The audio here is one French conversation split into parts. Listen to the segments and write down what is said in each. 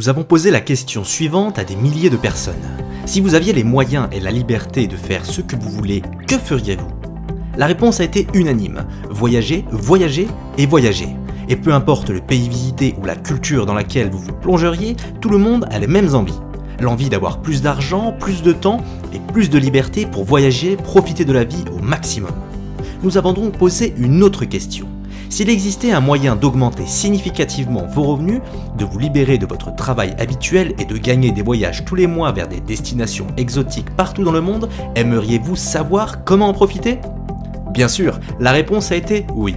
Nous avons posé la question suivante à des milliers de personnes. Si vous aviez les moyens et la liberté de faire ce que vous voulez, que feriez-vous ? La réponse a été unanime. Voyager, voyager et voyager. Et peu importe le pays visité ou la culture dans laquelle vous vous plongeriez, tout le monde a les mêmes envies. L'envie d'avoir plus d'argent, plus de temps et plus de liberté pour voyager, profiter de la vie au maximum. Nous avons donc posé une autre question. S'il existait un moyen d'augmenter significativement vos revenus, de vous libérer de votre travail habituel et de gagner des voyages tous les mois vers des destinations exotiques partout dans le monde, aimeriez-vous savoir comment en profiter ? Bien sûr, la réponse a été oui.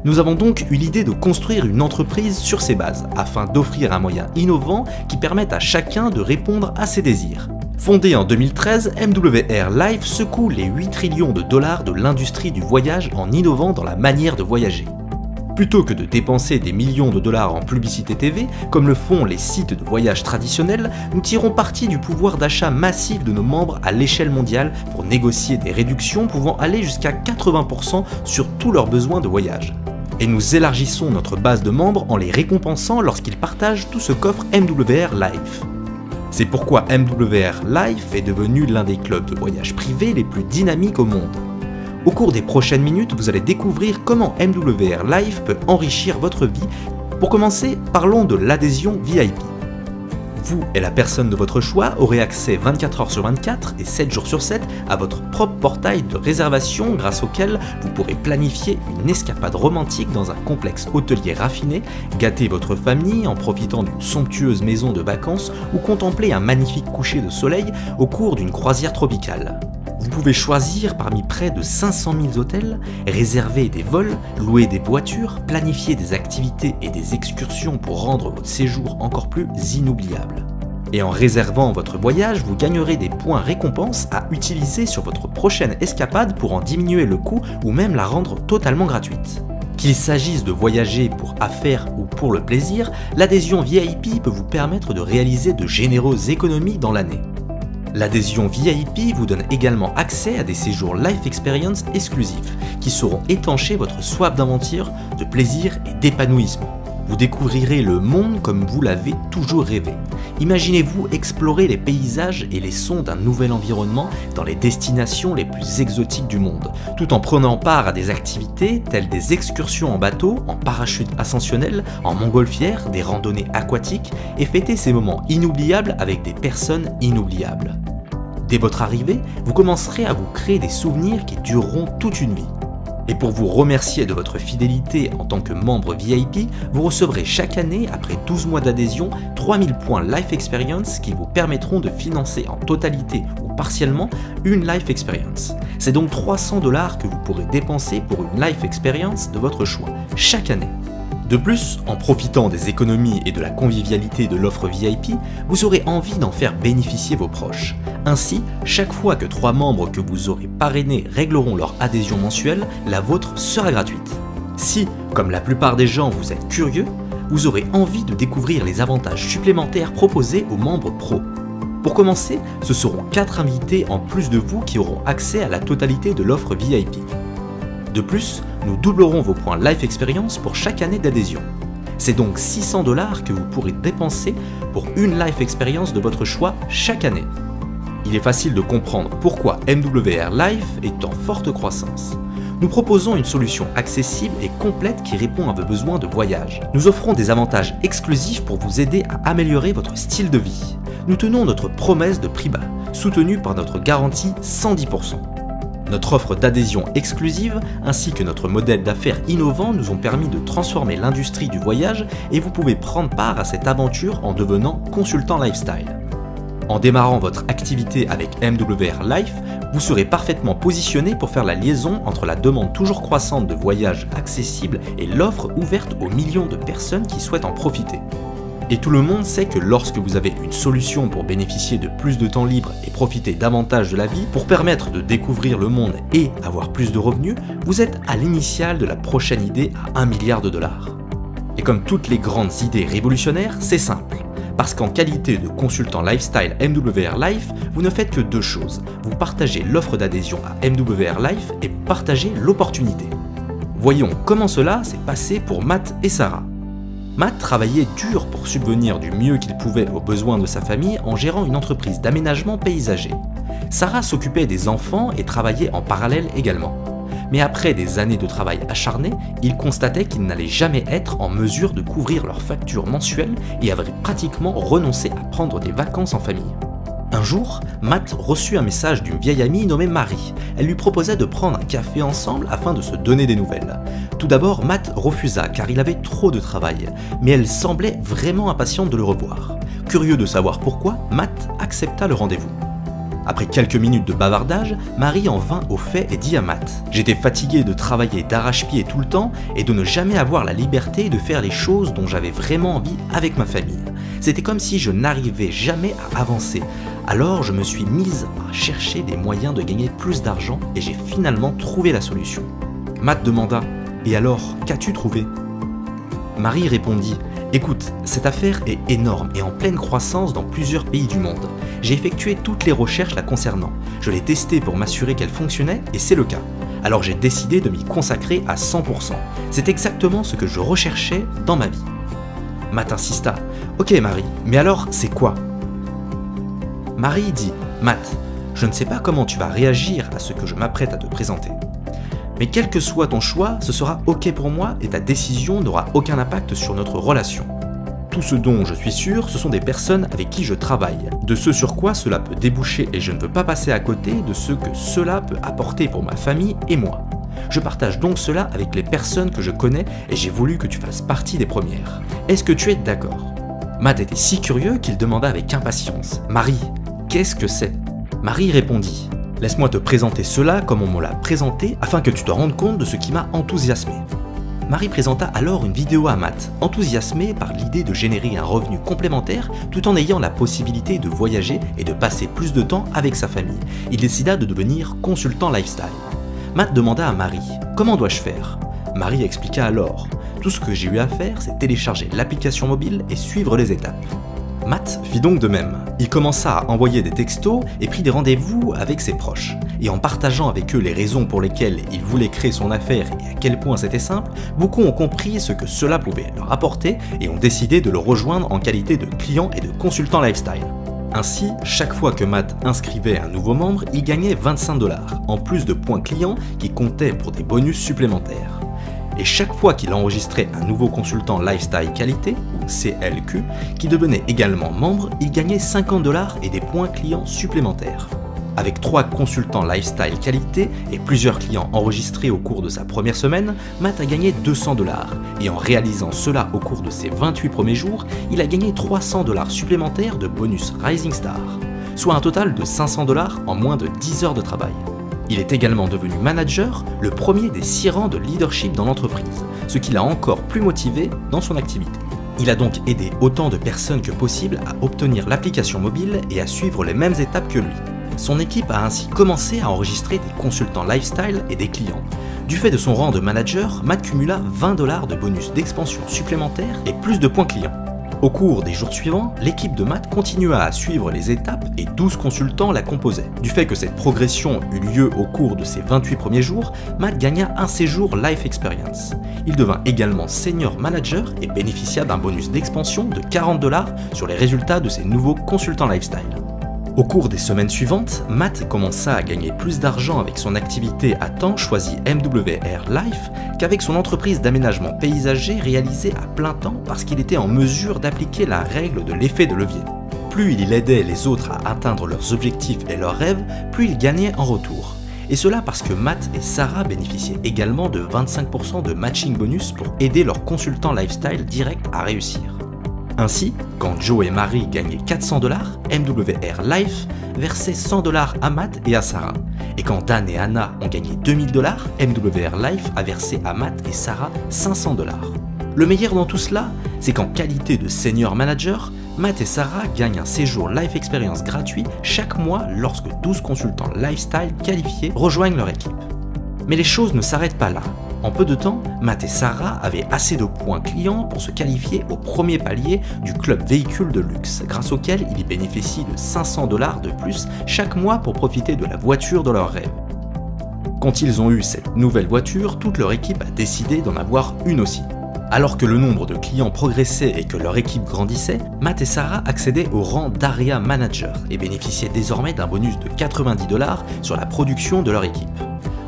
Nous avons donc eu l'idée de construire une entreprise sur ces bases, afin d'offrir un moyen innovant qui permette à chacun de répondre à ses désirs. Fondée en 2013, MWR Life secoue les 8 trillions de dollars de l'industrie du voyage en innovant dans la manière de voyager. Plutôt que de dépenser des millions de dollars en publicité TV, comme le font les sites de voyage traditionnels, nous tirons parti du pouvoir d'achat massif de nos membres à l'échelle mondiale pour négocier des réductions pouvant aller jusqu'à 80% sur tous leurs besoins de voyage. Et nous élargissons notre base de membres en les récompensant lorsqu'ils partagent tout ce qu'offre MWR Life. C'est pourquoi MWR Life est devenu l'un des clubs de voyage privés les plus dynamiques au monde. Au cours des prochaines minutes, vous allez découvrir comment MWR Life peut enrichir votre vie. Pour commencer, parlons de l'adhésion VIP. Vous et la personne de votre choix aurez accès 24 heures sur 24 et 7 jours sur 7 à votre propre portail de réservation grâce auquel vous pourrez planifier une escapade romantique dans un complexe hôtelier raffiné, gâter votre famille en profitant d'une somptueuse maison de vacances ou contempler un magnifique coucher de soleil au cours d'une croisière tropicale. Vous pouvez choisir parmi près de 500 000 hôtels, réserver des vols, louer des voitures, planifier des activités et des excursions pour rendre votre séjour encore plus inoubliable. Et en réservant votre voyage, vous gagnerez des points récompenses à utiliser sur votre prochaine escapade pour en diminuer le coût ou même la rendre totalement gratuite. Qu'il s'agisse de voyager pour affaires ou pour le plaisir, l'adhésion VIP peut vous permettre de réaliser de généreuses économies dans l'année. L'adhésion VIP vous donne également accès à des séjours Life Experience exclusifs qui sauront étancher votre soif d'aventure, de plaisir et d'épanouissement. Vous découvrirez le monde comme vous l'avez toujours rêvé. Imaginez-vous explorer les paysages et les sons d'un nouvel environnement dans les destinations les plus exotiques du monde, tout en prenant part à des activités telles des excursions en bateau, en parachute ascensionnel, en montgolfière, des randonnées aquatiques et fêter ces moments inoubliables avec des personnes inoubliables. Dès votre arrivée, vous commencerez à vous créer des souvenirs qui dureront toute une vie. Et pour vous remercier de votre fidélité en tant que membre VIP, vous recevrez chaque année, après 12 mois d'adhésion, 3000 points Life Experience qui vous permettront de financer en totalité ou partiellement une Life Experience. C'est donc 300 $ que vous pourrez dépenser pour une Life Experience de votre choix, chaque année. De plus, en profitant des économies et de la convivialité de l'offre VIP, vous aurez envie d'en faire bénéficier vos proches. Ainsi, chaque fois que 3 membres que vous aurez parrainés régleront leur adhésion mensuelle, la vôtre sera gratuite. Si, comme la plupart des gens, vous êtes curieux, vous aurez envie de découvrir les avantages supplémentaires proposés aux membres pro. Pour commencer, ce seront 4 invités en plus de vous qui auront accès à la totalité de l'offre VIP. De plus, nous doublerons vos points Life Experience pour chaque année d'adhésion. C'est donc 600 $ que vous pourrez dépenser pour une Life Experience de votre choix chaque année. Il est facile de comprendre pourquoi MWR Life est en forte croissance. Nous proposons une solution accessible et complète qui répond à vos besoins de voyage. Nous offrons des avantages exclusifs pour vous aider à améliorer votre style de vie. Nous tenons notre promesse de prix bas, soutenue par notre garantie 110%. Notre offre d'adhésion exclusive ainsi que notre modèle d'affaires innovant nous ont permis de transformer l'industrie du voyage et vous pouvez prendre part à cette aventure en devenant consultant lifestyle. En démarrant votre activité avec MWR Life, vous serez parfaitement positionné pour faire la liaison entre la demande toujours croissante de voyages accessibles et l'offre ouverte aux millions de personnes qui souhaitent en profiter. Et tout le monde sait que lorsque vous avez une solution pour bénéficier de plus de temps libre et profiter davantage de la vie, pour permettre de découvrir le monde et avoir plus de revenus, vous êtes à l'initiale de la prochaine idée à $1 milliard. Et comme toutes les grandes idées révolutionnaires, c'est simple. Parce qu'en qualité de consultant lifestyle MWR Life, vous ne faites que 2 choses. Vous partagez l'offre d'adhésion à MWR Life et vous partagez l'opportunité. Voyons comment cela s'est passé pour Matt et Sarah. Matt travaillait dur pour subvenir du mieux qu'il pouvait aux besoins de sa famille en gérant une entreprise d'aménagement paysager. Sarah s'occupait des enfants et travaillait en parallèle également. Mais après des années de travail acharné, il constatait qu'ils n'allaient jamais être en mesure de couvrir leurs factures mensuelles et avaient pratiquement renoncé à prendre des vacances en famille. Un jour, Matt reçut un message d'une vieille amie nommée Marie. Elle lui proposait de prendre un café ensemble afin de se donner des nouvelles. Tout d'abord, Matt refusa car il avait trop de travail, mais elle semblait vraiment impatiente de le revoir. Curieux de savoir pourquoi, Matt accepta le rendez-vous. Après quelques minutes de bavardage, Marie en vint au fait et dit à Matt « J'étais fatigué de travailler d'arrache-pied tout le temps et de ne jamais avoir la liberté de faire les choses dont j'avais vraiment envie avec ma famille. C'était comme si je n'arrivais jamais à avancer. Alors je me suis mise à chercher des moyens de gagner plus d'argent et j'ai finalement trouvé la solution. » Matt demanda « Et alors, qu'as-tu trouvé ?» Marie répondit « Écoute, cette affaire est énorme et en pleine croissance dans plusieurs pays du monde. J'ai effectué toutes les recherches la concernant. Je l'ai testée pour m'assurer qu'elle fonctionnait et c'est le cas. Alors j'ai décidé de m'y consacrer à 100%. C'est exactement ce que je recherchais dans ma vie. » Matt insista « Ok Marie, mais alors c'est quoi ?» Marie dit « Matt, je ne sais pas comment tu vas réagir à ce que je m'apprête à te présenter. Mais quel que soit ton choix, ce sera ok pour moi et ta décision n'aura aucun impact sur notre relation. Tout ce dont je suis sûr, ce sont des personnes avec qui je travaille, de ce sur quoi cela peut déboucher et je ne veux pas passer à côté de ce que cela peut apporter pour ma famille et moi. Je partage donc cela avec les personnes que je connais et j'ai voulu que tu fasses partie des premières. Est-ce que tu es d'accord ?» Matt était si curieux qu'il demanda avec impatience « Marie, qu'est-ce que c'est ?» Marie répondit « Laisse-moi te présenter cela comme on me l'a présenté afin que tu te rendes compte de ce qui m'a enthousiasmé. » Marie présenta alors une vidéo à Matt, enthousiasmé par l'idée de générer un revenu complémentaire tout en ayant la possibilité de voyager et de passer plus de temps avec sa famille. Il décida de devenir consultant lifestyle. Matt demanda à Marie « Comment dois-je faire ?» Marie expliqua alors « Tout ce que j'ai eu à faire, c'est télécharger l'application mobile et suivre les étapes. » Matt fit donc de même. Il commença à envoyer des textos et prit des rendez-vous avec ses proches. Et en partageant avec eux les raisons pour lesquelles il voulait créer son affaire et à quel point c'était simple, beaucoup ont compris ce que cela pouvait leur apporter et ont décidé de le rejoindre en qualité de client et de consultant lifestyle. Ainsi, chaque fois que Matt inscrivait un nouveau membre, il gagnait 25$, en plus de points clients qui comptaient pour des bonus supplémentaires. Et chaque fois qu'il enregistrait un nouveau consultant Lifestyle Qualité, ou CLQ, qui devenait également membre, il gagnait 50$ et des points clients supplémentaires. Avec 3 consultants Lifestyle Qualité et plusieurs clients enregistrés au cours de sa première semaine, Matt a gagné 200$, et en réalisant cela au cours de ses 28 premiers jours, il a gagné 300$ supplémentaires de bonus Rising Star, soit un total de 500$ en moins de 10 heures de travail. Il est également devenu manager, le premier des 6 rangs de leadership dans l'entreprise, ce qui l'a encore plus motivé dans son activité. Il a donc aidé autant de personnes que possible à obtenir l'application mobile et à suivre les mêmes étapes que lui. Son équipe a ainsi commencé à enregistrer des consultants lifestyle et des clients. Du fait de son rang de manager, Matt cumula 20$ de bonus d'expansion supplémentaires et plus de points clients. Au cours des jours suivants, l'équipe de Matt continua à suivre les étapes et 12 consultants la composaient. Du fait que cette progression eut lieu au cours de ses 28 premiers jours, Matt gagna un séjour Life Experience. Il devint également senior manager et bénéficia d'un bonus d'expansion de 40$ sur les résultats de ses nouveaux consultants lifestyle. Au cours des semaines suivantes, Matt commença à gagner plus d'argent avec son activité à temps choisie MWR Life qu'avec son entreprise d'aménagement paysager réalisée à plein temps parce qu'il était en mesure d'appliquer la règle de l'effet de levier. Plus il aidait les autres à atteindre leurs objectifs et leurs rêves, plus il gagnait en retour. Et cela parce que Matt et Sarah bénéficiaient également de 25% de matching bonus pour aider leurs consultants lifestyle direct à réussir. Ainsi, quand Joe et Marie gagnaient 400$, MWR Life versait 100$ à Matt et à Sarah. Et quand Dan et Anna ont gagné 2000$, MWR Life a versé à Matt et Sarah 500$. Le meilleur dans tout cela, c'est qu'en qualité de senior manager, Matt et Sarah gagnent un séjour Life Experience gratuit chaque mois lorsque 12 consultants lifestyle qualifiés rejoignent leur équipe. Mais les choses ne s'arrêtent pas là. En peu de temps, Matt et Sarah avaient assez de points clients pour se qualifier au premier palier du club véhicule de luxe, grâce auquel ils bénéficient de 500$ de plus chaque mois pour profiter de la voiture de leur rêve. Quand ils ont eu cette nouvelle voiture, toute leur équipe a décidé d'en avoir une aussi. Alors que le nombre de clients progressait et que leur équipe grandissait, Matt et Sarah accédaient au rang d'Area Manager et bénéficiaient désormais d'un bonus de 90$ sur la production de leur équipe.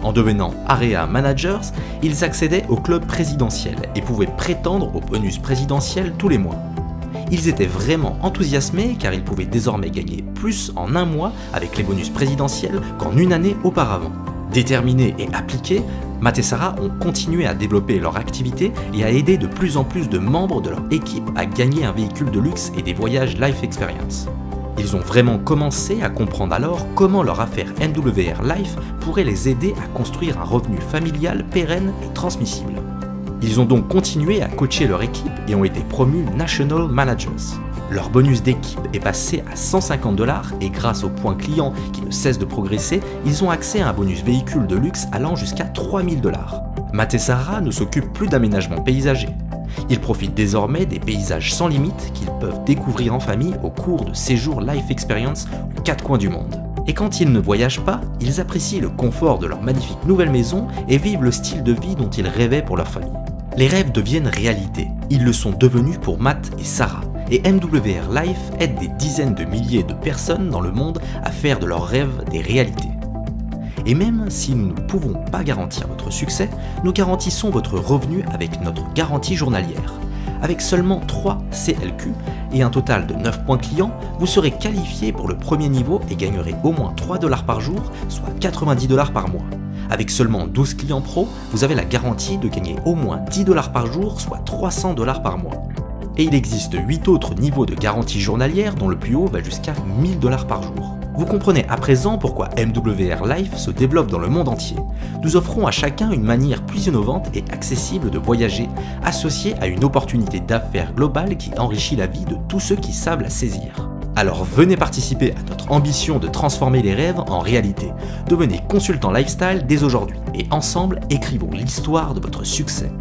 En devenant Area Managers, ils accédaient au club présidentiel et pouvaient prétendre au bonus présidentiel tous les mois. Ils étaient vraiment enthousiasmés car ils pouvaient désormais gagner plus en un mois avec les bonus présidentiels qu'en une année auparavant. Déterminés et appliqués, Matt et Sarah ont continué à développer leur activité et à aider de plus en plus de membres de leur équipe à gagner un véhicule de luxe et des voyages Life Experience. Ils ont vraiment commencé à comprendre alors comment leur affaire MWR Life pourrait les aider à construire un revenu familial pérenne et transmissible. Ils ont donc continué à coacher leur équipe et ont été promus National Managers. Leur bonus d'équipe est passé à 150$ et grâce aux points clients qui ne cessent de progresser, ils ont accès à un bonus véhicule de luxe allant jusqu'à 3000$. Matt et Sarah ne s'occupent plus d'aménagement paysager. Ils profitent désormais des paysages sans limite qu'ils peuvent découvrir en famille au cours de séjours Life Experience aux quatre coins du monde. Et quand ils ne voyagent pas, ils apprécient le confort de leur magnifique nouvelle maison et vivent le style de vie dont ils rêvaient pour leur famille. Les rêves deviennent réalité. Ils le sont devenus pour Matt et Sarah. Et MWR Life aide des dizaines de milliers de personnes dans le monde à faire de leurs rêves des réalités. Et même si nous ne pouvons pas garantir votre succès, nous garantissons votre revenu avec notre garantie journalière. Avec seulement 3 CLQ et un total de 9 points clients, vous serez qualifié pour le premier niveau et gagnerez au moins 3$ par jour, soit 90$ par mois. Avec seulement 12 clients pro, vous avez la garantie de gagner au moins 10$ par jour, soit 300$ par mois. Et il existe 8 autres niveaux de garantie journalière dont le plus haut va jusqu'à 1000$ par jour. Vous comprenez à présent pourquoi MWR Life se développe dans le monde entier. Nous offrons à chacun une manière plus innovante et accessible de voyager, associée à une opportunité d'affaires globale qui enrichit la vie de tous ceux qui savent la saisir. Alors venez participer à notre ambition de transformer les rêves en réalité. Devenez consultant lifestyle dès aujourd'hui et ensemble écrivons l'histoire de votre succès.